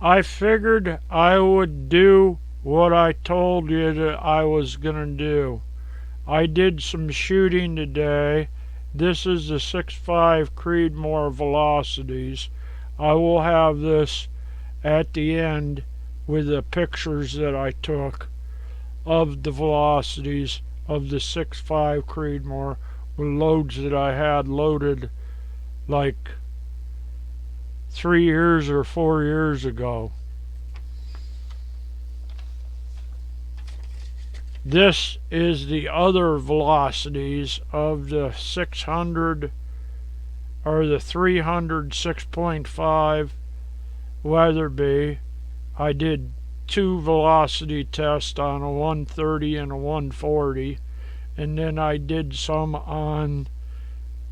I figured I would do what I told you that I was gonna do. I did some shooting today. This is the 6.5 Creedmore velocities. I will have this at the end with the pictures that I took of the velocities of the 6.5 Creedmore with loads that I had loaded like 3 years or 4 years ago. This is the other velocities of the 600 or the 300 6.5 Weatherby. I did 2 velocity tests on a 130 and a 140, and then I did some on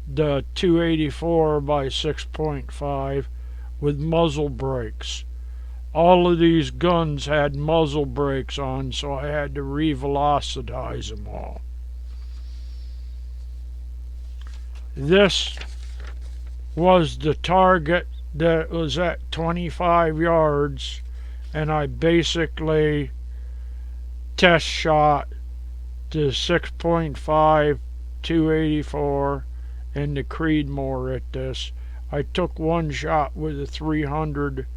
the 284 by 6.5 with muzzle brakes. All of these guns had muzzle brakes on, so I had to re-velocitize them all. This was the target that was at 25 yards, and I basically test shot the 6.5 284 and the Creedmore at this. I took one shot with a 300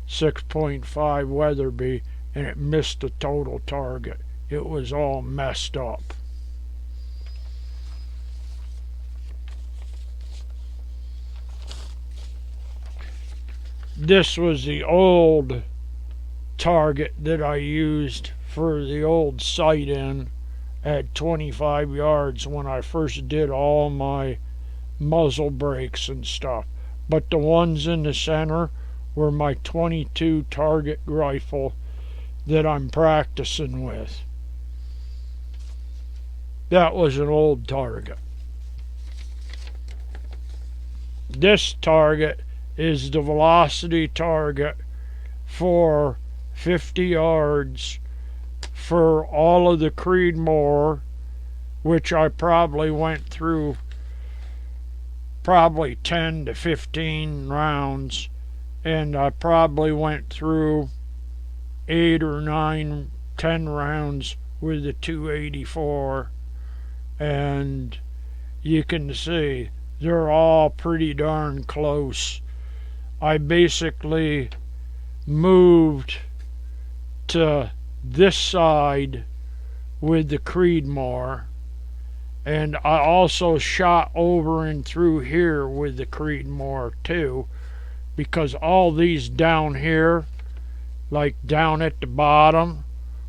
6.5 Weatherby, and it missed the total target. It was all messed up. This was the old target that I used for the old sight-in at 25 yards when I first did all my muzzle brakes and stuff. But the ones in the center were my 22 target rifle that I'm practicing with. That was an old target. This target is the velocity target for 50 yards for all of the Creedmore, which I probably went through probably 10 to 15 rounds, and I probably went through 8 or 9, 10 rounds with the 284, and you can see they're all pretty darn close. I basically moved to this side with the Creedmore, and I also shot over and through here with the Creedmore too, because all these down here, like down at the bottom,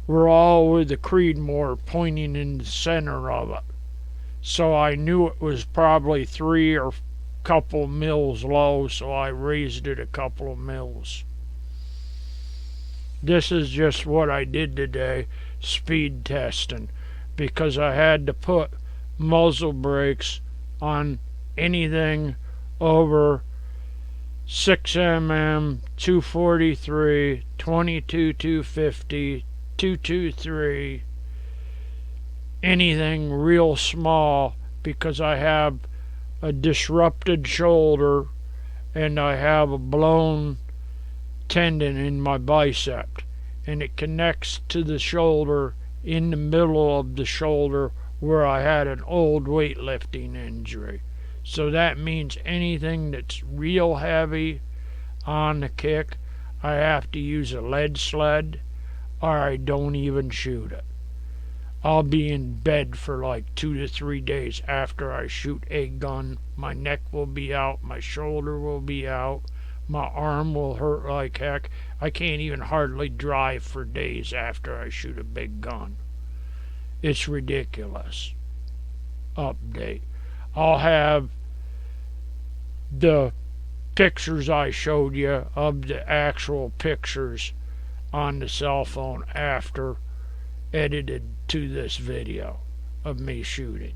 were all with the Creedmore pointing in the center of it. So I knew it was probably 3 or couple mils low, so I raised it a couple of mils. This is just what I did today, speed testing, because I had to put muzzle brakes on anything over 6mm, 243, 22 250, 223, anything real small, because I have a disrupted shoulder and I have a blown tendon in my bicep, and it connects to the shoulder in the middle of the shoulder where I had an old weightlifting injury. So that means anything that's real heavy on the kick, I have to use a lead sled, or I don't even shoot it. I'll be in bed for like 2 to 3 days after I shoot a gun. My neck will be out, my shoulder will be out, my arm will hurt like heck. I can't even hardly drive for days after I shoot a big gun. It's ridiculous. Update. I'll have the pictures I showed you of the actual pictures on the cell phone after edited to this video of me shooting.